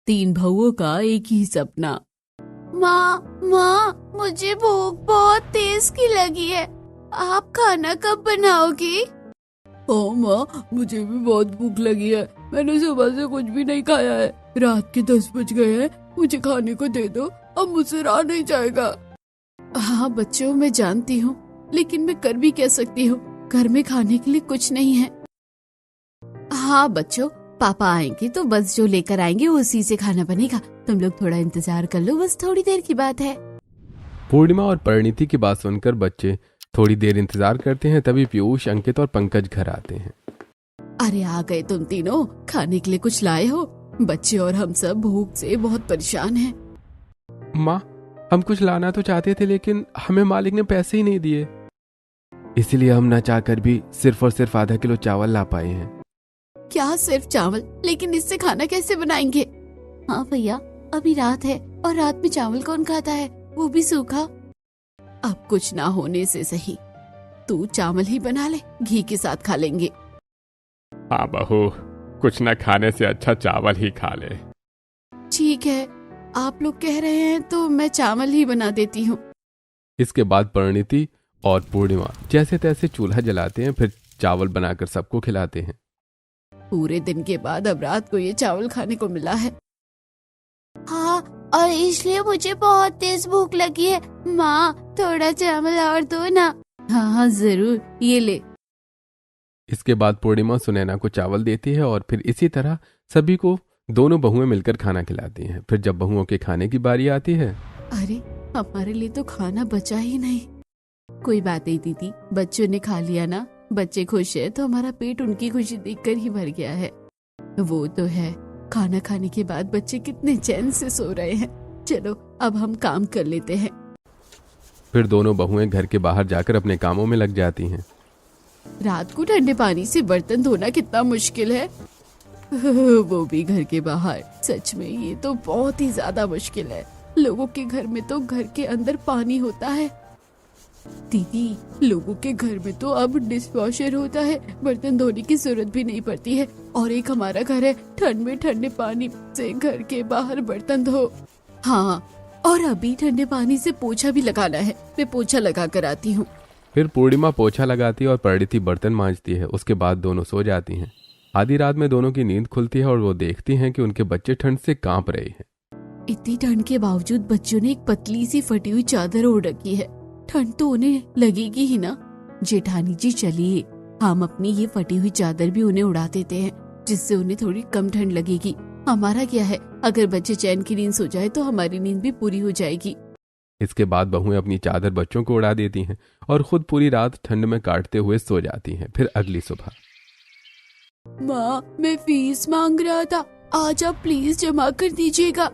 तीन बहुओं का एक ही सपना। माँ माँ, मुझे भूख बहुत तेज की लगी है, आप खाना कब बनाओगी? हाँ माँ, मुझे भी बहुत भूख लगी है, मैंने सुबह से कुछ भी नहीं खाया है। रात के 10 बज गए हैं, मुझे खाने को दे दो, अब मुझसे रहा नहीं जाएगा। हाँ बच्चों, मैं जानती हूँ, लेकिन मैं कर भी क्या सकती हूँ, घर में खाने के लिए कुछ नहीं है। हाँ बच्चों, पापा आएंगे तो बस जो लेकर आएंगे उसी से खाना बनेगा, तुम लोग थोड़ा इंतजार कर लो, बस थोड़ी देर की बात है। पूर्णिमा और परिणीति की बात सुनकर बच्चे थोड़ी देर इंतजार करते हैं। तभी पीयूष, अंकित और पंकज घर आते हैं। अरे आ गए तुम तीनों, खाने के लिए कुछ लाए हो? बच्चे और हम सब भूख से बहुत परेशान हैं। माँ, हम कुछ लाना तो चाहते थे, लेकिन हमें मालिक ने पैसे ही नहीं दिए, इसलिए हम न चाहकर भी सिर्फ और सिर्फ आधा किलो चावल ला पाए हैं। क्या सिर्फ चावल? लेकिन इससे खाना कैसे बनाएंगे? हाँ भैया, अभी रात है और रात में चावल कौन खाता है, वो भी सूखा। अब कुछ ना होने से सही तू चावल ही बना ले, घी के साथ खा लेंगे। हाँ बहू, कुछ न खाने से अच्छा चावल ही खा ले। ठीक है, आप लोग कह रहे हैं तो मैं चावल ही बना देती हूँ। इसके बाद परिणीति और पूर्णिमा जैसे तैसे चूल्हा जलाते हैं, फिर चावल बनाकर सबको खिलाते हैं। पूरे दिन के बाद अब रात को ये चावल खाने को मिला है। हाँ, और इसलिए मुझे बहुत तेज भूख लगी है। माँ, थोड़ा चावल और दो ना। हाँ हाँ जरूर, ये ले। इसके बाद पूर्णिमा सुनैना को चावल देती है और फिर इसी तरह सभी को दोनों बहुएं मिलकर खाना खिलाती हैं। फिर जब बहुओं के खाने की बारी आती है, अरे हमारे लिए तो खाना बचा ही नहीं। कोई बात नहीं दीदी, बच्चों ने खा लिया ना, बच्चे खुश है तो हमारा पेट उनकी खुशी देखकर ही भर गया है। वो तो है, खाना खाने के बाद बच्चे कितने चैन से सो रहे हैं। चलो अब हम काम कर लेते हैं। फिर दोनों बहुएं घर के बाहर जाकर अपने कामों में लग जाती हैं। रात को ठंडे पानी से बर्तन धोना कितना मुश्किल है, वो भी घर के बाहर। सच में ये तो बहुत ही ज्यादा मुश्किल है। लोगों के घर में तो घर के अंदर पानी होता है। दीदी, लोगों के घर में तो अब डिशवॉशर होता है, बर्तन धोने की जरूरत भी नहीं पड़ती है। और एक हमारा घर है, ठंड में ठंडे पानी से घर के बाहर बर्तन धो। हाँ, और अभी ठंडे पानी से पोछा भी लगाना है, मैं पोछा लगा कर आती हूँ। फिर पूर्णिमा पोछा लगाती है और परिणीति बर्तन मांजती है। उसके बाद दोनों सो जाती हैं। आधी रात में दोनों की नींद खुलती है और वो देखती हैं कि उनके बच्चे ठंड से कांप रहे हैं। इतनी ठंड के बावजूद बच्चों ने एक पतली सी फटी हुई चादर ओढ़ रखी है, ठंड तो उन्हें लगेगी ही ना। जेठानी जी चलिए, हम अपनी ये फटी हुई चादर भी उन्हें उड़ा देते हैं, जिससे उन्हें थोड़ी कम ठंड लगेगी। हमारा क्या है, अगर बच्चे चैन की नींद सो जाए तो हमारी नींद भी पूरी हो जाएगी। इसके बाद बहुएं अपनी चादर बच्चों को उड़ा देती हैं और खुद पूरी रात ठंड में काटते हुए सो जाती हैं। फिर अगली सुबह, माँ, मैं फीस मांग रहा था, आज आप प्लीज जमा कर दीजिएगा।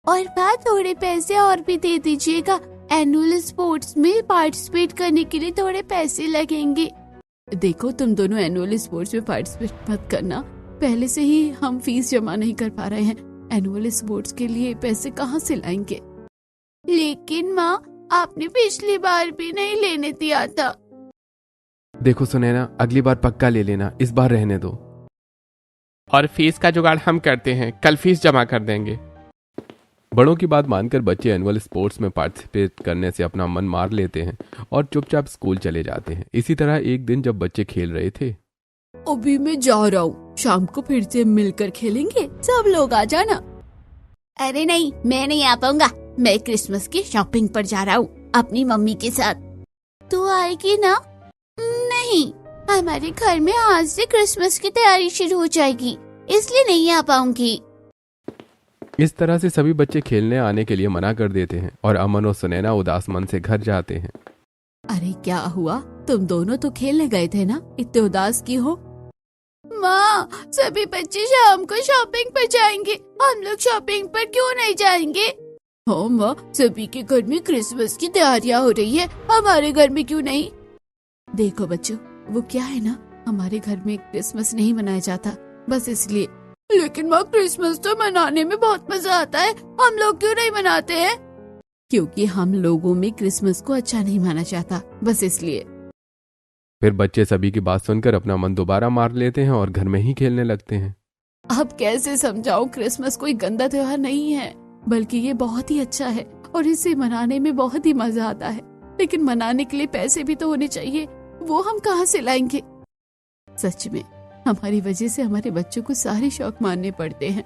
और माँ, थोड़े पैसे और भी दे दीजिएगा, एनुअल स्पोर्ट्स में पार्टिसिपेट करने के लिए थोड़े पैसे लगेंगे। देखो, तुम दोनों एनुअल स्पोर्ट्स में पार्टिसिपेट मत करना, पहले से ही हम फीस जमा नहीं कर पा रहे हैं, एनुअल स्पोर्ट्स के लिए पैसे कहाँ से लाएंगे? लेकिन माँ, आपने पिछली बार भी नहीं लेने दिया था। देखो सुनैना, अगली बार पक्का ले लेना, इस बार रहने दो। और फीस का जुगाड़ हम करते हैं, कल फीस जमा कर देंगे। बड़ों की बात मानकर बच्चे एनुअल स्पोर्ट्स में पार्टिसिपेट करने से अपना मन मार लेते हैं और चुपचाप स्कूल चले जाते हैं। इसी तरह एक दिन जब बच्चे खेल रहे थे, अभी मैं जा रहा हूँ, शाम को फिर से मिलकर खेलेंगे, सब लोग आ जाना। अरे नहीं, मैं नहीं आ पाऊंगा, मैं क्रिसमस की शॉपिंग पर जा रहा हूँ अपनी मम्मी के साथ। तू आएगी ना? नहीं, हमारे घर में आज से क्रिसमस की तैयारी शुरू हो जाएगी, इसलिए नहीं आ पाऊंगी। इस तरह से सभी बच्चे खेलने आने के लिए मना कर देते हैं और अमन और सुनैना उदास मन से घर जाते हैं। अरे क्या हुआ, तुम दोनों तो खेलने गए थे ना, इतने उदास क्यों हो? माँ, सभी बच्चे शाम को शॉपिंग पर जाएंगे, हम लोग शॉपिंग पर क्यों नहीं जाएंगे? हाँ माँ, सभी के घर में क्रिसमस की तैयारियां हो रही है, हमारे घर में क्यों नहीं? देखो बच्चों, वो क्या है ना, हमारे घर में क्रिसमस नहीं मनाया जाता, बस इसलिए। लेकिन माँ, क्रिसमस तो मनाने में बहुत मजा आता है, हम लोग क्यों नहीं मनाते हैं? क्योंकि हम लोगों में क्रिसमस को अच्छा नहीं माना जाता, बस इसलिए। फिर बच्चे सभी की बात सुनकर अपना मन दोबारा मार लेते हैं और घर में ही खेलने लगते हैं। अब कैसे समझाऊं, क्रिसमस कोई गंदा त्योहार नहीं है, बल्कि ये बहुत ही अच्छा है और इसे मनाने में बहुत ही मजा आता है। लेकिन मनाने के लिए पैसे भी तो होने चाहिए, वो हम कहाँ से लाएंगे। सच में हमारी वजह से हमारे बच्चों को सारे शौक मानने पड़ते हैं।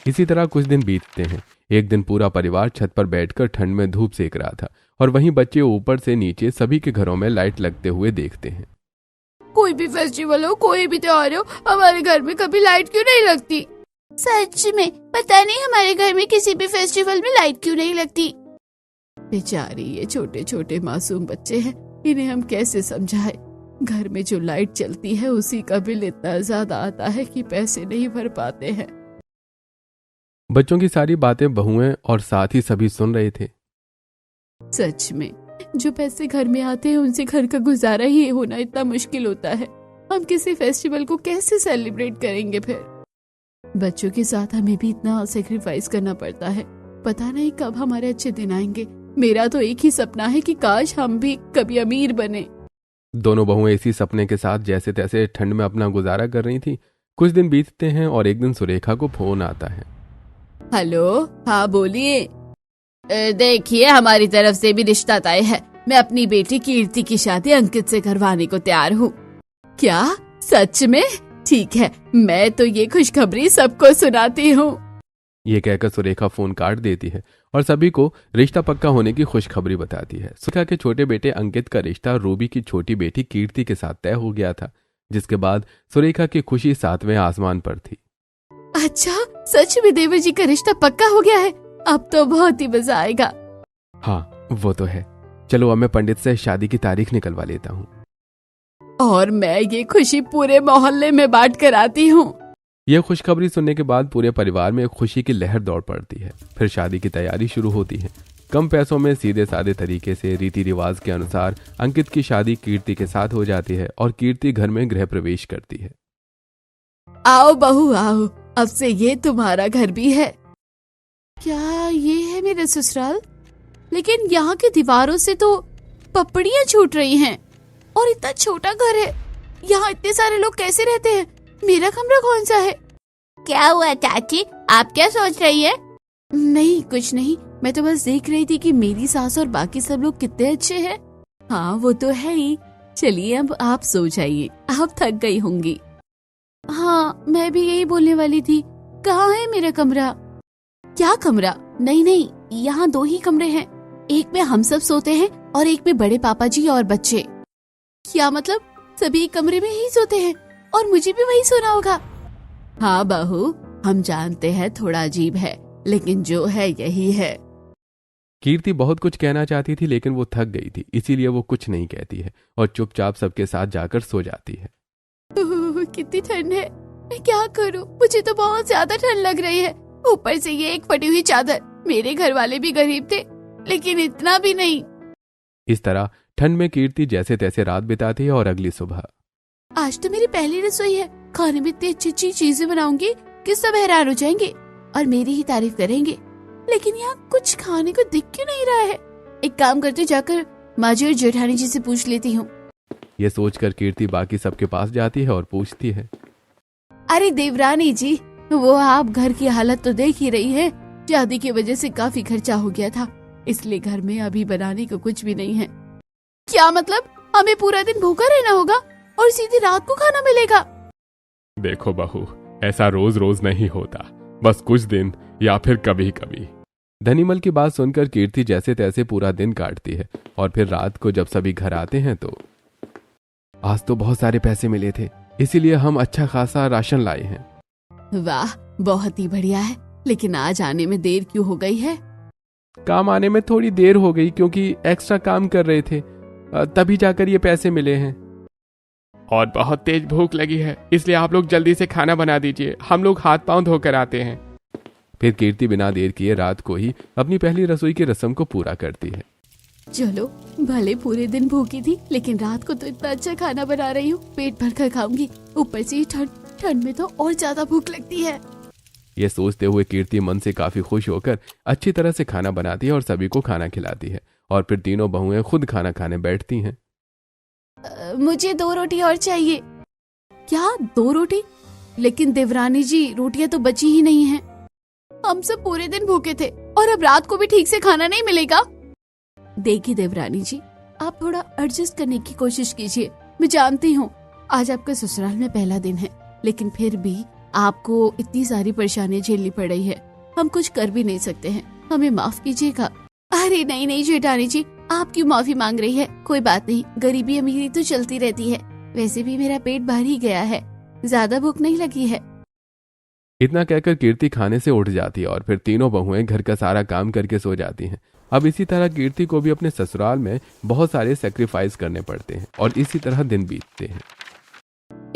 इसी तरह कुछ दिन बीतते हैं। एक दिन पूरा परिवार छत पर बैठकर ठंड में धूप सेक रहा था और वहीं बच्चे ऊपर से नीचे सभी के घरों में लाइट लगते हुए देखते हैं। कोई भी फेस्टिवल हो, कोई भी त्योहार हो, हमारे घर में कभी लाइट क्यों नहीं लगती। सच में पता नहीं हमारे घर में किसी भी फेस्टिवल में लाइट क्यों नहीं लगती। बेचारी ये छोटे छोटे मासूम बच्चे हैं, इन्हें हम कैसे समझाएं। घर में जो लाइट चलती है उसी का बिल इतना ज्यादा आता है कि पैसे नहीं भर पाते हैं। बच्चों की सारी बातें बहुएं और साथ ही सभी सुन रहे थे। सच में जो पैसे घर में आते हैं उनसे घर का गुजारा ही होना इतना मुश्किल होता है। हम किसी फेस्टिवल को कैसे सेलिब्रेट करेंगे फिर। बच्चों के साथ हमें भी इतना सेक्रीफाइस करना पड़ता है। पता नहीं कब हमारे अच्छे दिन आएंगे। मेरा तो एक ही सपना है कि काश हम भी कभी अमीर बने। दोनों बहुएं इसी सपने के साथ जैसे तैसे ठंड में अपना गुजारा कर रही थी। कुछ दिन बीतते हैं और एक दिन सुरेखा को फोन आता है। हेलो, हाँ बोलिए। देखिए हमारी तरफ से भी रिश्ता तय है। मैं अपनी बेटी कीर्ति की शादी अंकित से करवाने को तैयार हूँ। क्या सच में? ठीक है, मैं तो ये खुशखबरी सबको सुनाती हूँ। ये कहकर सुरेखा फोन काट देती है और सभी को रिश्ता पक्का होने की खुशखबरी बताती है। सुरेखा के छोटे बेटे अंकित का रिश्ता रूबी की छोटी बेटी कीर्ति के साथ तय हो गया था, जिसके बाद सुरेखा की खुशी 7वें आसमान पर थी। अच्छा, सच में देवर जी का रिश्ता पक्का हो गया है? अब तो बहुत ही मजा आएगा। हाँ वो तो है। चलो अब मैं पंडित से शादी की तारीख निकलवा लेता हूँ और मैं ये खुशी पूरे मोहल्ले में बांट कर आती हूँ। यह खुशखबरी सुनने के बाद पूरे परिवार में खुशी की लहर दौड़ पड़ती है। फिर शादी की तैयारी शुरू होती है। कम पैसों में सीधे साधे तरीके से रीति रिवाज के अनुसार अंकित की शादी कीर्ति के साथ हो जाती है और कीर्ति घर में गृह प्रवेश करती है। आओ बहू आओ, अब से ये तुम्हारा घर भी है। क्या ये है मेरा ससुराल? लेकिन यहाँ की दीवारों से तो पपड़ियाँ छूट रही हैं और इतना छोटा घर है। यहाँ इतने सारे लोग कैसे रहते हैं? मेरा कमरा कौन सा है? क्या हुआ चाची, आप क्या सोच रही है? नहीं कुछ नहीं, मैं तो बस देख रही थी कि मेरी सास और बाकी सब लोग कितने अच्छे हैं। हाँ वो तो है ही। चलिए अब आप सो जाइए, आप थक गई होंगी। हाँ मैं भी यही बोलने वाली थी। कहाँ है मेरा कमरा? क्या कमरा? नहीं नहीं, यहाँ 2 ही कमरे हैं। एक में हम सब सोते हैं और एक में बड़े पापा जी और बच्चे। क्या मतलब? सभी एक कमरे में ही सोते हैं और मुझे भी वही सोना होगा? हाँ बहू, हम जानते हैं थोड़ा अजीब है, लेकिन जो है यही है। कीर्ति बहुत कुछ कहना चाहती थी लेकिन वो थक गई थी, इसीलिए वो कुछ नहीं कहती है और चुपचाप सबके साथ जाकर सो जाती है। कितनी ठंड है, मैं क्या करूं? मुझे तो बहुत ज्यादा ठंड लग रही है। ऊपर से ये एक फटी हुई चादर। मेरे घर वाले भी गरीब थे, लेकिन इतना भी नहीं। इस तरह ठंड में कीर्ति जैसे तैसे रात बिताती है और अगली सुबह। आज तो मेरी पहली रसोई है। खाने में इतनी अच्छी अच्छी चीजें बनाऊंगी कि सब हैरान हो जाएंगे और मेरी ही तारीफ करेंगे। लेकिन यहाँ कुछ खाने को दिख क्यों नहीं रहा है? एक काम करते, जाकर माजी और जेठानी जी से पूछ लेती हूँ। ये सोचकर कीर्ति बाकी सबके पास जाती है और पूछती है, अरे देवरानी जी, वो आप घर की हालत तो देख ही रही है। शादी की वजह से काफी खर्चा हो गया था, इसलिए घर में अभी बनाने को कुछ भी नहीं है। क्या मतलब? हमें पूरा दिन भूखा रहना होगा और सीधी रात को खाना मिलेगा? देखो बहू, ऐसा रोज रोज नहीं होता, बस कुछ दिन या फिर कभी कभी। धनीमल की बात सुनकर कीर्ति जैसे तैसे पूरा दिन काटती है और फिर रात को जब सभी घर आते हैं तो आज तो बहुत सारे पैसे मिले थे, इसीलिए हम अच्छा खासा राशन लाए हैं। वाह, बहुत ही बढ़िया है। लेकिन आज आने में देर क्यों हो गई है? काम आने में थोड़ी देर हो गई क्योंकि एक्स्ट्रा काम कर रहे थे, तभी जाकर ये पैसे मिले हैं। और बहुत तेज भूख लगी है, इसलिए आप लोग जल्दी से खाना बना दीजिए, हम लोग हाथ पांव धोकर आते हैं। फिर कीर्ति बिना देर किए रात को ही अपनी पहली रसोई की रस्म को पूरा करती है। चलो, भले पूरे दिन भूखी थी, लेकिन रात को तो इतना अच्छा खाना बना रही हूँ, पेट भर कर खाऊंगी। ऊपर से ठंड में तो और ज्यादा भूख लगती है। ये सोचते हुए कीर्ति मन से काफी खुश होकर अच्छी तरह से खाना बनाती है और सभी को खाना खिलाती है और फिर तीनों बहुएं खुद खाना खाने बैठती हैं। मुझे 2 रोटी और चाहिए। क्या 2 रोटी? लेकिन देवरानी जी रोटियां तो बची ही नहीं हैं। हम सब पूरे दिन भूखे थे और अब रात को भी ठीक से खाना नहीं मिलेगा। देखिए देवरानी जी, आप थोड़ा एडजस्ट करने की कोशिश कीजिए। मैं जानती हूँ आज आपका ससुराल में पहला दिन है, लेकिन फिर भी आपको इतनी सारी परेशानियां झेलनी पड़ रही है। हम कुछ कर भी नहीं सकते हैं, हमें माफ कीजिएगा। अरे नहीं नहीं जेठानी जी, आप क्यों माफी मांग रही है? कोई बात नहीं, गरीबी अमीरी तो चलती रहती है। वैसे भी मेरा पेट भर ही गया है, ज्यादा भूख नहीं लगी है। इतना कहकर कीर्ति खाने से उठ जाती है और फिर तीनों बहुएं घर का सारा काम करके सो जाती हैं। अब इसी तरह कीर्ति को भी अपने ससुराल में बहुत सारे सेक्रीफाइस करने पड़ते हैं और इसी तरह दिन बीतते हैं।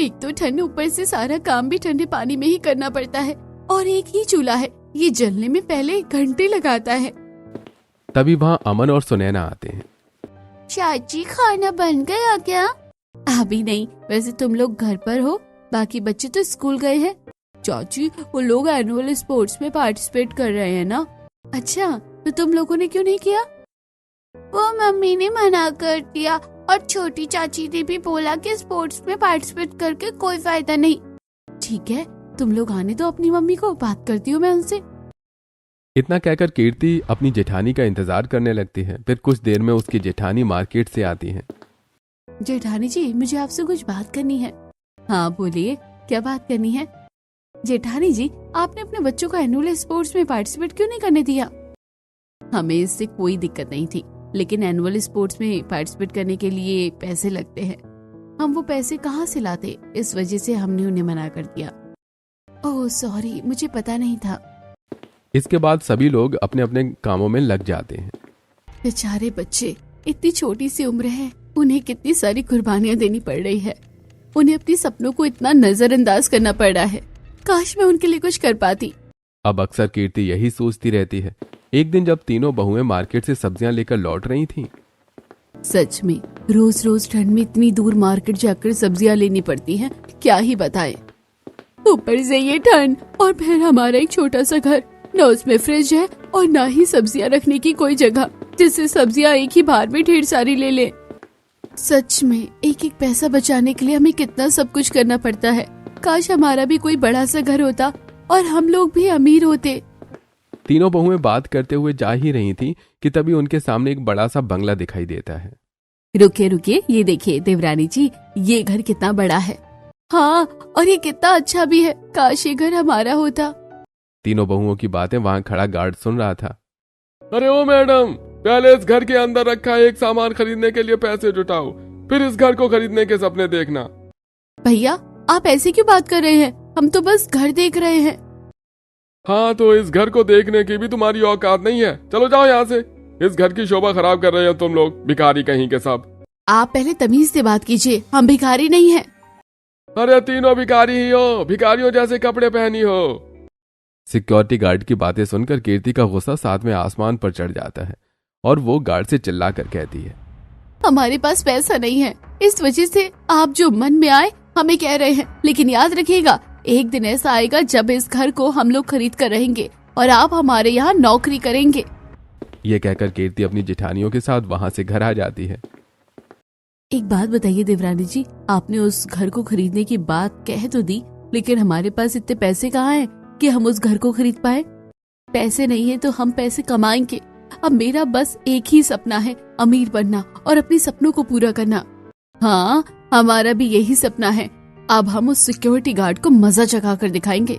एक तो ठंड, ऊपर से सारा काम भी ठंडे पानी में ही करना पड़ता है और एक ही चूल्हा है, ये जलने में पहले घंटे लगाता है। तभी वहाँ अमन और सुनैना आते हैं। चाची खाना बन गया क्या? अभी नहीं, वैसे तुम लोग घर पर हो, बाकी बच्चे तो स्कूल गए हैं। चाची वो लोग एनुअल स्पोर्ट्स में पार्टिसिपेट कर रहे हैं ना। अच्छा, तो तुम लोगों ने क्यों नहीं किया? वो मम्मी ने मना कर दिया और छोटी चाची ने भी बोला कि स्पोर्ट्स में पार्टिसिपेट करके कोई फायदा नहीं। ठीक है, तुम लोग आने दो अपनी मम्मी को, बात करती हूँ मैं उनसे। इतना कहकर कीर्ति अपनी जेठानी का इंतजार करने लगती है। फिर कुछ देर में उसकी जेठानी मार्केट से आती है। जेठानी जी, मुझे आपसे कुछ बात करनी है। हाँ बोलिए, क्या बात करनी है? जेठानी जी, आपने अपने बच्चों को एनुअल स्पोर्ट्स में पार्टिसिपेट क्यों नहीं करने दिया? हमें इससे कोई दिक्कत नहीं थी, लेकिन एनुअल स्पोर्ट्स में पार्टिसिपेट करने के लिए पैसे लगते हैं। हम वो पैसे कहाँ से लाते, इस वजह से हमने उन्हें मना कर दिया। ओह सॉरी, मुझे पता नहीं था। इसके बाद सभी लोग अपने अपने कामों में लग जाते हैं। बेचारे बच्चे, इतनी छोटी सी उम्र है, उन्हें कितनी सारी कुर्बानियां देनी पड़ रही है। उन्हें अपने सपनों को इतना नजरअंदाज करना पड़ रहा है। काश मैं उनके लिए कुछ कर पाती। अब अक्सर कीर्ति यही सोचती रहती है। एक दिन जब तीनों बहुएं मार्केट से सब्जियां लेकर लौट रही थीं। सच में रोज रोज ठंड में इतनी दूर मार्केट जाकर सब्जियां लेनी पड़ती हैं, क्या ही बताएं। ऊपर से ये ठंड और फिर हमारा एक छोटा सा घर, न उसमें फ्रिज है और न ही सब्जियां रखने की कोई जगह जिससे सब्जियां एक ही बार में ढेर सारी ले ले। सच में एक एक पैसा बचाने के लिए हमें कितना सब कुछ करना पड़ता है। काश हमारा भी कोई बड़ा सा घर होता और हम लोग भी अमीर होते। तीनों बहुएं बात करते हुए जा ही रही थी कि तभी उनके सामने एक बड़ा सा बंगला दिखाई देता है। रुकिए रुकिए, ये देखिए देवरानी जी, ये घर कितना बड़ा है। हाँ, और ये कितना अच्छा भी है। काश ये घर हमारा होता। तीनों बहुओं की बातें वहाँ खड़ा गार्ड सुन रहा था। अरे ओ मैडम, पहले इस घर के अंदर रखा एक सामान खरीदने के लिए पैसे जुटाओ, फिर इस घर को खरीदने के सपने देखना। भैया, आप ऐसे क्यों बात कर रहे हैं? हम तो बस घर देख रहे हैं। हाँ, तो इस घर को देखने की भी तुम्हारी औकात नहीं है। चलो जाओ यहाँ से, इस घर की शोभा खराब कर रहे हो तुम लोग, भिखारी कहीं के सब। आप पहले तमीज से बात कीजिए, हम भिखारी नहीं हैं। अरे तीनों भिखारी ही हो, भिखारियों जैसे कपड़े पहनी हो। सिक्योरिटी गार्ड की बातें सुनकर कीर्ति का गुस्सा साथ में आसमान पर चढ़ जाता है और वो गार्ड से चिल्ला कर कहती है, हमारे पास पैसा नहीं है, इस वजह से आप जो मन में आए हमें कह रहे हैं। लेकिन याद रखिएगा, एक दिन ऐसा आएगा जब इस घर को हम लोग खरीद कर रहेंगे और आप हमारे यहाँ नौकरी करेंगे। ये कहकर कीर्ति अपनी जेठानियों के साथ वहाँ से घर आ जाती है। एक बात बताइए देवरानी जी, आपने उस घर को खरीदने की बात कह तो दी, लेकिन हमारे पास इतने पैसे कहाँ हैं कि हम उस घर को खरीद पाए? पैसे नहीं है तो हम पैसे कमाएंगे। अब मेरा बस एक ही सपना है, अमीर बनना और अपने सपनों को पूरा करना। हाँ, हमारा भी यही सपना है। अब हम उस सिक्योरिटी गार्ड को मजा चखा कर दिखाएंगे।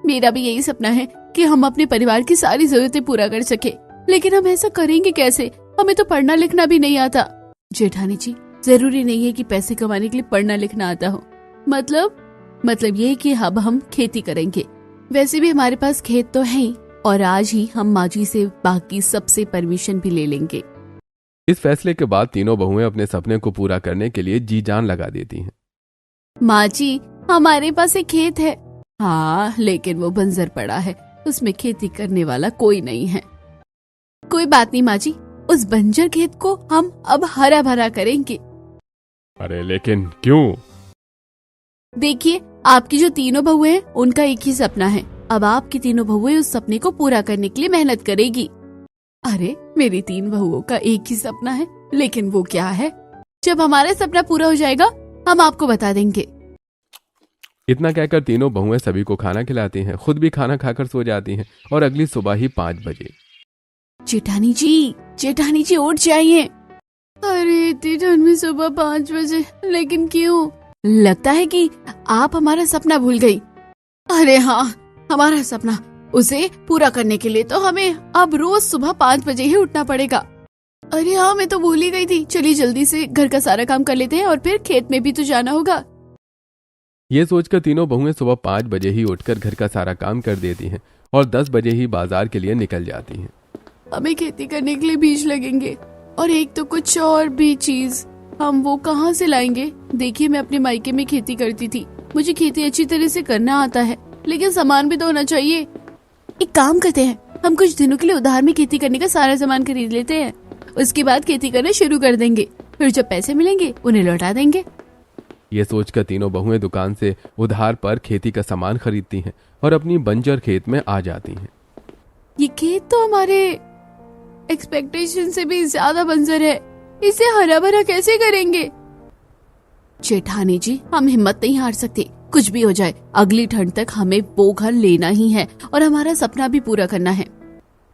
मेरा भी यही सपना है कि हम अपने परिवार की सारी जरूरतें पूरा कर सके, लेकिन हम ऐसा करेंगे कैसे? हमें तो पढ़ना लिखना भी नहीं आता। जेठानी जी, जरूरी नहीं है कि पैसे कमाने के लिए पढ़ना लिखना आता हो। मतलब ये कि अब हम खेती करेंगे। वैसे भी हमारे पास खेत तो है ही, और आज ही हम माँ जी से बाकी सबसे परमिशन भी ले लेंगे। इस फैसले के बाद तीनों बहुएं अपने सपने को पूरा करने के लिए जी जान लगा देती हैं। माँ जी, हमारे पास एक खेत है। हाँ, लेकिन वो बंजर पड़ा है, उसमें खेती करने वाला कोई नहीं है। कोई बात नहीं माँ जी, उस बंजर खेत को हम अब हरा भरा करेंगे। अरे लेकिन क्यों? देखिए, आपकी जो तीनों बहुएं हैं उनका एक ही सपना है। अब आपकी तीनों बहुएं उस सपने को पूरा करने के लिए मेहनत करेगी। अरे, मेरी 3 बहुओं का एक ही सपना है, लेकिन वो क्या है? जब हमारा सपना पूरा हो जाएगा हम आपको बता देंगे। इतना कहकर तीनों बहुएं सभी को खाना खिलाती हैं, खुद भी खाना खाकर सो जाती हैं और अगली सुबह ही 5 बजे। जेठानी जी उठ जाइए। अरे इतनी ठंड में सुबह 5 बजे, लेकिन क्यों? लगता है कि आप हमारा सपना भूल गई। अरे हाँ, हमारा सपना, उसे पूरा करने के लिए तो हमें अब रोज सुबह 5 बजे ही उठना पड़ेगा। अरे हाँ, मैं तो भूल ही गई थी। चलिए जल्दी से घर का सारा काम कर लेते हैं और फिर खेत में भी तो जाना होगा। ये सोचकर तीनों बहुएं सुबह 5 बजे ही उठकर घर का सारा काम कर देती हैं और 10 बजे ही बाजार के लिए निकल जाती हैं। हमें खेती करने के लिए बीज लगेंगे और एक तो कुछ और भी चीज, हम वो कहाँ से लाएंगे? देखिए, मैं अपने मायके में खेती करती थी, मुझे खेती अच्छी तरह से करना आता है, लेकिन सामान भी तो होना चाहिए। एक काम करते हैं, हम कुछ दिनों के लिए उधार में खेती करने का सारा सामान खरीद लेते हैं, उसके बाद खेती करना शुरू कर देंगे, फिर जब पैसे मिलेंगे उन्हें लौटा देंगे। ये सोचकर तीनों बहुएं दुकान से उधार पर खेती का सामान खरीदती हैं और अपनी बंजर खेत में आ जाती हैं। ये खेत तो हमारे एक्सपेक्टेशन से भी ज्यादा बंजर है, इसे हरा भरा कैसे करेंगे? जेठानी जी, हम हिम्मत नहीं हार सकते, कुछ भी हो जाए अगली ठंड तक हमें वो घर लेना ही है और हमारा सपना भी पूरा करना है।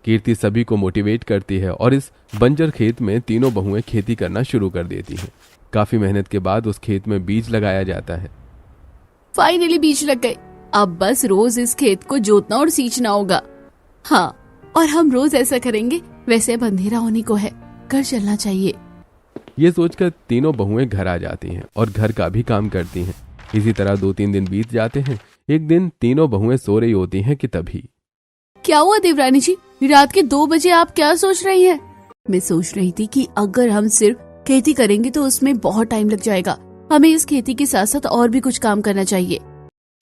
कीर्ति सभी को मोटिवेट करती है और इस बंजर खेत में तीनों बहुएं खेती करना शुरू कर देती हैं। काफी मेहनत के बाद उस खेत में बीज लगाया जाता है। फाइनली बीज लग गए, अब बस रोज इस खेत को जोतना और सींचना होगा। हाँ, और हम रोज ऐसा करेंगे, वैसे अब अंधेरा होने को है, घर चलना चाहिए। ये सोचकर तीनों बहुएं घर आ जाती हैं और घर का भी काम करती हैं। इसी तरह 2-3 दिन बीत जाते हैं। एक दिन तीनों बहुएं सो रही होती हैं कि तभी। क्या हुआ देवरानी जी, रात के 2 बजे आप क्या सोच रही हैं? मैं सोच रही थी कि अगर हम सिर्फ खेती करेंगे तो उसमें बहुत टाइम लग जाएगा, हमें इस खेती के साथ साथ और भी कुछ काम करना चाहिए।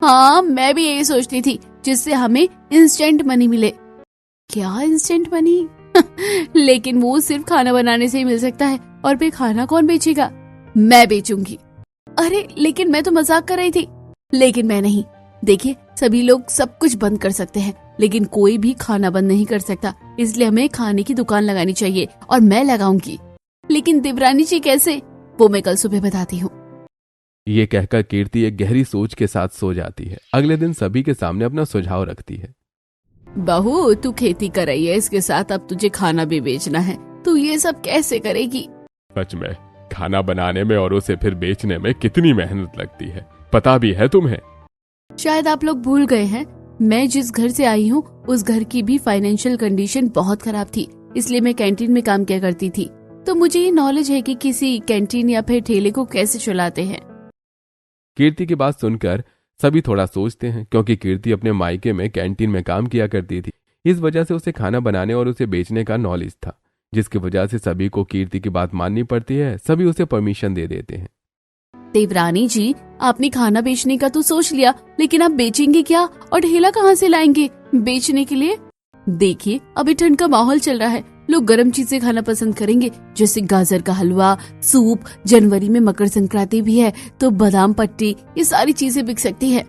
हाँ, मैं भी यही सोचती थी, जिससे हमें इंस्टेंट मनी मिले। क्या इंस्टेंट मनी? लेकिन वो सिर्फ खाना बनाने से ही मिल सकता है, और फिर खाना कौन बेचेगा? मैं बेचूंगी। अरे लेकिन मैं तो मजाक कर रही थी। लेकिन मैं नहीं। देखिए, सभी लोग सब कुछ बंद कर सकते हैं, लेकिन कोई भी खाना बंद नहीं कर सकता, इसलिए हमें खाने की दुकान लगानी चाहिए और मैं लगाऊंगी। लेकिन देवरानी जी कैसे? वो मैं कल सुबह बताती हूँ। ये कहकर कीर्ति एक गहरी सोच के साथ सो जाती है। अगले दिन सभी के सामने अपना सुझाव रखती है। बहू, तू खेती कर रही है, इसके साथ अब तुझे खाना भी बेचना है, तू ये सब कैसे करेगी? सच में खाना बनाने में और उसे फिर बेचने में कितनी मेहनत लगती है, पता भी है तुम्हें? शायद आप लोग भूल गए हैं, मैं जिस घर से आई हूँ उस घर की भी फाइनेंशियल कंडीशन बहुत खराब थी, इसलिए मैं कैंटीन में काम किया करती थी, तो मुझे ये नॉलेज है कि किसी कैंटीन या फिर ठेले को कैसे चलाते हैं। कीर्ति की बात सुनकर सभी थोड़ा सोचते हैं, क्योंकि कीर्ति अपने मायके में कैंटीन में काम किया करती थी। इस वजह से उसे खाना बनाने और उसे बेचने का नॉलेज था, जिसकी वजह से सभी को कीर्ति की बात माननी पड़ती है। सभी उसे परमिशन दे देते हैं। देवरानी जी, आपने खाना बेचने का तो सोच लिया, लेकिन आप बेचेंगे क्या और ठेला कहाँ से लाएंगे बेचने के लिए? देखिए, अभी ठंड का माहौल चल रहा है, लोग गर्म चीजें खाना पसंद करेंगे, जैसे गाजर का हलवा, सूप। जनवरी में मकर संक्रांति भी है, तो बादाम पट्टी, ये सारी चीजें बिक सकती है।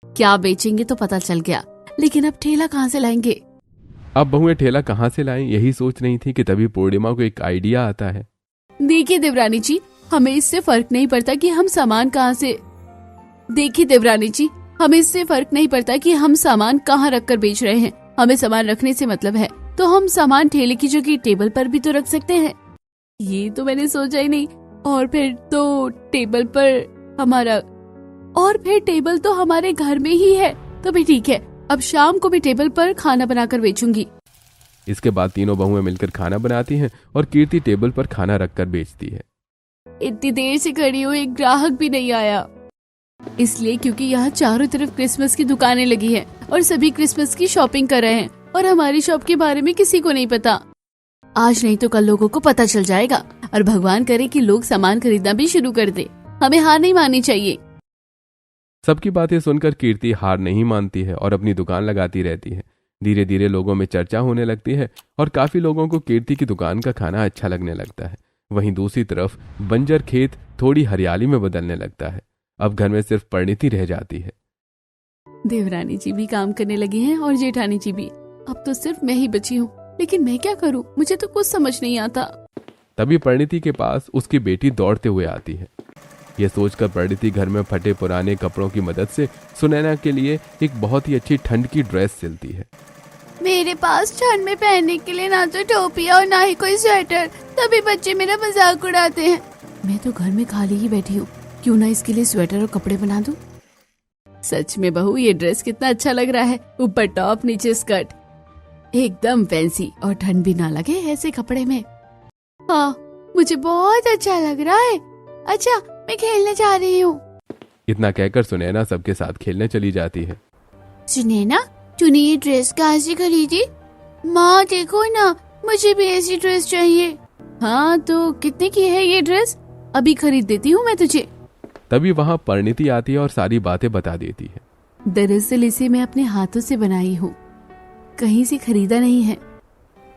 क्या बेचेंगे तो पता चल गया, लेकिन अब ठेला कहाँ से लाएंगे? अब बहुएं ठेला कहाँ से लाएं, यही सोच रही थी कि तभी पूर्णिमा को एक आइडिया आता है। देखिए देवरानी जी, हमें इससे फर्क नहीं पड़ता कि हम सामान कहाँ से देखिए देवरानी जी, हमें इससे फर्क नहीं पड़ता कि हम सामान कहाँ रख कर बेच रहे हैं, हमें सामान रखने से मतलब है, तो हम सामान ठेले की जगह टेबल पर भी तो रख सकते हैं। ये तो मैंने सोचा ही नहीं। और फिर टेबल तो हमारे घर में ही है, तो भी ठीक है, अब शाम को भी टेबल पर खाना बनाकर बेचूंगी। इसके बाद तीनों बहुएं मिलकर खाना बनाती हैं और कीर्ति टेबल पर खाना रखकर बेचती है। इतनी देर से खड़ी हूँ, एक ग्राहक भी नहीं आया, इसलिए क्योंकि यहाँ चारों तरफ क्रिसमस की दुकानें लगी हैं और सभी क्रिसमस की शॉपिंग कर रहे हैं, और हमारी शॉप के बारे में किसी को नहीं पता। आज नहीं तो कल लोगों को पता चल जाएगा, और भगवान करे कि लोग सामान खरीदना भी शुरू कर दे। हमें हार नहीं माननी चाहिए। सबकी बातें सुनकर कीर्ति हार नहीं मानती है और अपनी दुकान लगाती रहती है। धीरे धीरे लोगों में चर्चा होने लगती है और काफी लोगों को कीर्ति की दुकान का खाना अच्छा लगने लगता है। वहीं दूसरी तरफ बंजर खेत थोड़ी हरियाली में बदलने लगता है। अब घर में सिर्फ परिणीति रह जाती है। देवरानी जी भी काम करने लगी हैं और जेठानी जी भी। अब तो सिर्फ मैं ही बची हूँ, लेकिन मैं क्या करूँ, मुझे तो कुछ समझ नहीं आता। तभी परिणीति के पास उसकी बेटी दौड़ते हुए आती है। यह सोचकर परिणीति घर में फटे पुराने कपड़ों की मदद से सुनैना के लिए एक बहुत ही अच्छी ठंड की ड्रेस सिलती है। मेरे पास ठंड में पहनने के लिए ना तो टोपी और ना ही कोई स्वेटर, तभी बच्चे मेरा मजाक उड़ाते हैं। मैं तो घर में खाली ही बैठी हूँ, क्यों ना इसके लिए स्वेटर और कपड़े बना दूं। सच में बहू, ये ड्रेस कितना अच्छा लग रहा है, ऊपर टॉप नीचे स्कर्ट, एकदम फैंसी, और ठंड भी ना लगे ऐसे कपड़े में। हाँ, मुझे बहुत अच्छा लग रहा है। अच्छा, मैं खेलने जा रही हूँ। इतना कहकर सुनैना सबके साथ खेलने चली जाती है। सुनैना, तूने ये ड्रेस कहाँ से खरीदी? माँ देखो ना, मुझे भी ऐसी ड्रेस चाहिए। हाँ, तो कितने की है ये ड्रेस? अभी खरीद देती हूँ मैं तुझे। तभी वहाँ परिणीति आती है और सारी बातें बता देती है। दरअसल इसे मैं अपने हाथों से बनाई हूँ, कहीं से खरीदा नहीं है।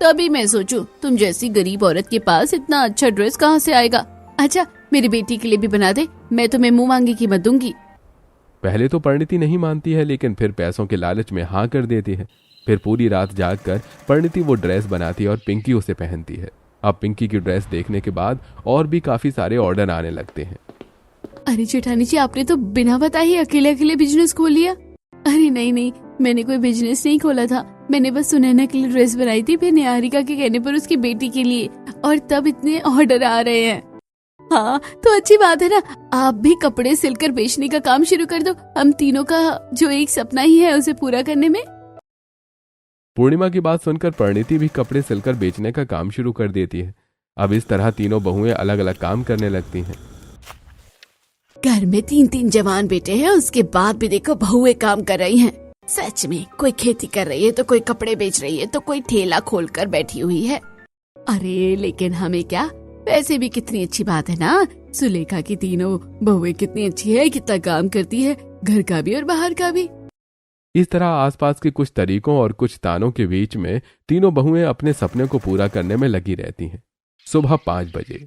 तभी मैं सोचूं, तुम जैसी गरीब औरत के पास इतना अच्छा ड्रेस कहाँ से आएगा। अच्छा, मेरी बेटी के लिए भी बना दे, मैं तुम्हें मुंह मांगी कीमत दूंगी। पहले तो परिणीति नहीं मानती है, लेकिन फिर पैसों के लालच में हाँ कर देती है। फिर पूरी रात जागकर परिणीति वो ड्रेस बनाती है और पिंकी उसे पहनती है। अब पिंकी की ड्रेस देखने के बाद और भी काफी सारे ऑर्डर आने लगते हैं। अरे जेठानी जी, आपने तो बिना बताए ही अकेले अकेले बिजनेस खोल लिया। अरे नहीं, मैंने कोई बिजनेस नहीं खोला था, मैंने बस सुनैना के लिए ड्रेस बनाई थी, फिर निहारिका के कहने पर उसकी बेटी के लिए, और तब इतने ऑर्डर आ रहे हैं। हाँ, तो अच्छी बात है ना, आप भी कपड़े सिलकर बेचने का काम शुरू कर दो। हम तीनों का जो एक सपना ही है उसे पूरा करने में। पूर्णिमा की बात सुनकर परिणीति भी कपड़े सिलकर बेचने का काम शुरू कर देती है। अब इस तरह तीनों बहुएं अलग अलग काम करने लगती हैं। घर में 3-3 जवान बेटे हैं, उसके बाद भी देखो बहुएं काम कर रही हैं। सच में, कोई खेती कर रही है तो कोई कपड़े बेच रही है तो कोई ठेला खोलकर बैठी हुई है। अरे लेकिन हमें क्या, वैसे भी कितनी अच्छी बात है ना, सुलेखा की तीनों बहुएं कितनी अच्छी है, कितना काम करती है, घर का भी और बाहर का भी। इस तरह आसपास के कुछ तरीकों और कुछ तानों के बीच में तीनों बहुएं अपने सपने को पूरा करने में लगी रहती हैं। सुबह 5 बजे।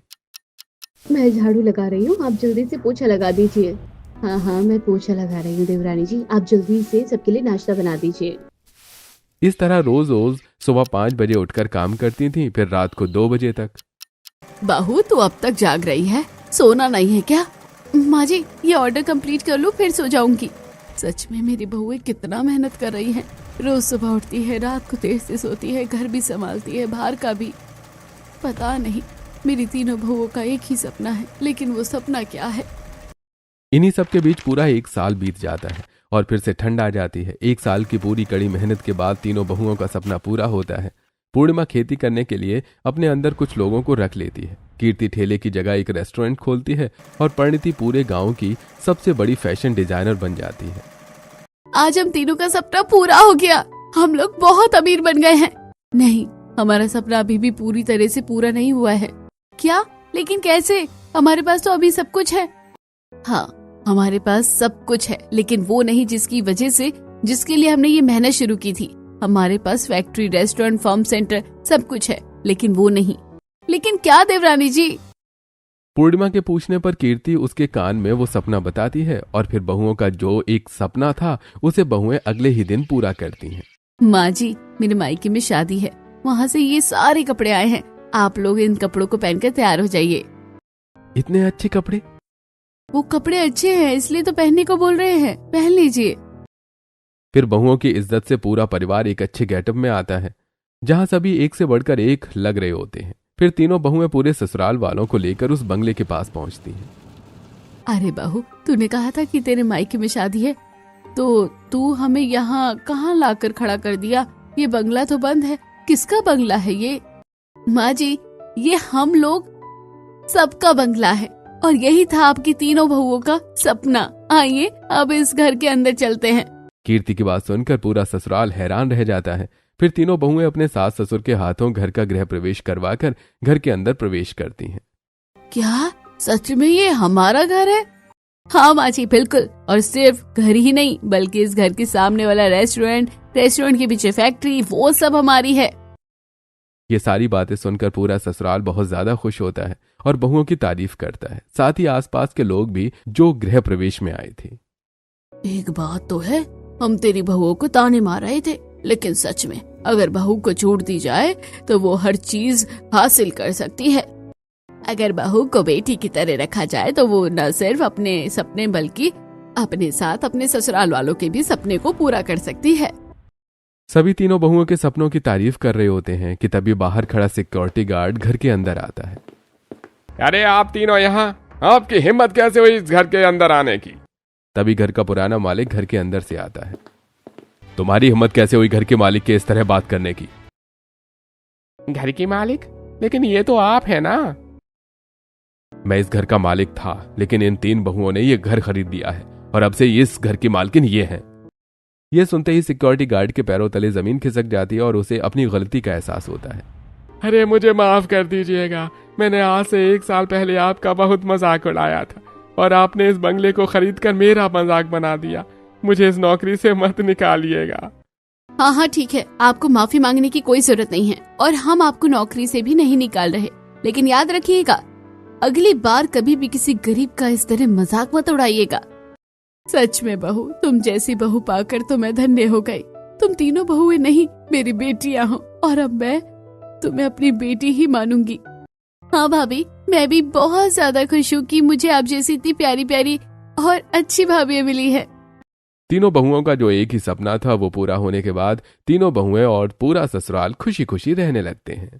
मैं झाड़ू लगा रही हूँ, आप जल्दी से पोछा लगा दीजिए। हाँ, मैं पोछा लगा रही हूँ देवरानी जी, आप जल्दी से सबके लिए नाश्ता बना दीजिए। इस तरह रोज रोज सुबह 5 बजे उठकर काम करती थी, फिर रात को 2 बजे तक। बहू, तू अब तक जाग रही है, सोना नहीं है क्या? माँ जी, ये ऑर्डर कंप्लीट कर लूँ फिर सो जाऊंगी। सच में मेरी बहुएं कितना मेहनत कर रही हैं, रोज सुबह उठती है, रात को देर से सोती है, घर भी संभालती है, बाहर का भी। पता नहीं मेरी तीनों बहुओं का एक ही सपना है, लेकिन वो सपना क्या है? इन्हीं सब के बीच पूरा 1 साल बीत जाता है और फिर से ठंड आ जाती है। 1 साल की पूरी कड़ी मेहनत के बाद तीनों बहुओं का सपना पूरा होता है। पूर्णिमा खेती करने के लिए अपने अंदर कुछ लोगों को रख लेती है। कीर्ति ठेले की जगह एक रेस्टोरेंट खोलती है और परिणीति पूरे गांव की सबसे बड़ी फैशन डिजाइनर बन जाती है। आज हम तीनों का सपना पूरा हो गया, हम लोग बहुत अमीर बन गए हैं। नहीं, हमारा सपना अभी भी पूरी तरह से पूरा नहीं हुआ है। क्या? लेकिन कैसे? हमारे पास तो अभी सब कुछ है। हाँ, हमारे पास सब कुछ है, लेकिन वो नहीं जिसकी वजह से, जिसके लिए हमने ये मेहनत शुरू की थी। हमारे पास फैक्ट्री, रेस्टोरेंट, फार्म सेंटर सब कुछ है, लेकिन वो नहीं। लेकिन क्या देवरानी जी? पूर्णिमा के पूछने पर कीर्ति उसके कान में वो सपना बताती है और फिर बहुओं का जो एक सपना था उसे बहुएं अगले ही दिन पूरा करती हैं। माँ जी, मेरे मायके में शादी है, वहाँ से ये सारे कपड़े आए हैं, आप लोग इन कपड़ों को पहनकर तैयार हो जाइए। इतने अच्छे कपड़े? वो कपड़े अच्छे हैं इसलिए तो पहनने को बोल रहे हैं, पहन लीजिए। फिर बहुओं की इज्जत से पूरा परिवार एक अच्छे गेटअप में आता है, जहां सभी एक से बढ़कर एक लग रहे होते हैं। फिर तीनों बहुएं पूरे ससुराल वालों को लेकर उस बंगले के पास पहुंचती हैं। अरे बहू, तूने कहा था कि तेरे मायके में शादी है, तो तू हमें यहाँ कहाँ लाकर खड़ा कर दिया? ये बंगला तो बंद है, किसका बंगला है ये? माँ जी, ये हम लोग सबका बंगला है और यही था आपकी तीनों बहुओं का सपना। आइए अब इस घर के अंदर चलते हैं। कीर्ति की बात सुनकर पूरा ससुराल हैरान रह जाता है। फिर तीनों बहुएं अपने सास ससुर के हाथों घर का गृह प्रवेश करवाकर घर के अंदर प्रवेश करती हैं। क्या सच में ये हमारा घर है? हाँ माँ जी, बिल्कुल। और सिर्फ घर ही नहीं, बल्कि इस घर के सामने वाला रेस्टोरेंट के पीछे फैक्ट्री, वो सब हमारी है। ये सारी बातें सुनकर पूरा ससुराल बहुत ज्यादा खुश होता है और बहुओं की तारीफ करता है, साथ ही आसपास के लोग भी जो गृह प्रवेश में आए थे। एक बात तो है, हम तेरी बहुओं को ताने मार रहे थे, लेकिन सच में अगर बहू को छूट दी जाए तो वो हर चीज हासिल कर सकती है। अगर बहू को बेटी की तरह रखा जाए तो वो न सिर्फ अपने सपने बल्कि अपने साथ अपने ससुराल वालों के भी सपने को पूरा कर सकती है। सभी तीनों बहुओं के सपनों की तारीफ कर रहे होते हैं कि तभी बाहर खड़ा सिक्योरिटी गार्ड घर के अंदर आता है। अरे आप तीनों यहाँ, आपकी हिम्मत कैसे हुई इस घर के अंदर आने की? तभी घर का पुराना मालिक घर के अंदर से आता है। तुम्हारी हिम्मत कैसे हुई घर के मालिक के इस तरह बात करने की? घर की मालिक? लेकिन ये तो आप है ना। मैं इस घर का मालिक था, लेकिन इन 3 बहुओं ने ये घर खरीद लिया है और अब से इस घर की मालकिन ये हैं। ये सुनते ही सिक्योरिटी गार्ड के पैरों तले जमीन खिसक जाती है और उसे अपनी गलती का एहसास होता है। अरे मुझे माफ कर दीजिएगा, मैंने आज से 1 साल पहले आपका बहुत मजाक उड़ाया था और आपने इस बंगले को खरीद कर मेरा मजाक बना दिया। मुझे इस नौकरी से मत निकालिएगा। हाँ हाँ ठीक है, आपको माफी मांगने की कोई जरूरत नहीं है और हम आपको नौकरी से भी नहीं निकाल रहे, लेकिन याद रखिएगा अगली बार कभी भी किसी गरीब का इस तरह मजाक मत उड़ाइएगा। सच में बहू, तुम जैसी बहू पाकर तो मैं धन्य हो गई। तुम तीनों बहुएं नहीं मेरी बेटियां हो और अब मैं तुम्हें अपनी बेटी ही मानूंगी। हाँ भाभी, मैं भी बहुत ज्यादा खुश हूँ कि मुझे आप जैसी इतनी प्यारी प्यारी और अच्छी भाभी मिली है। तीनों बहुओं का जो एक ही सपना था वो पूरा होने के बाद तीनों बहुएं और पूरा ससुराल खुशी खुशी रहने लगते हैं।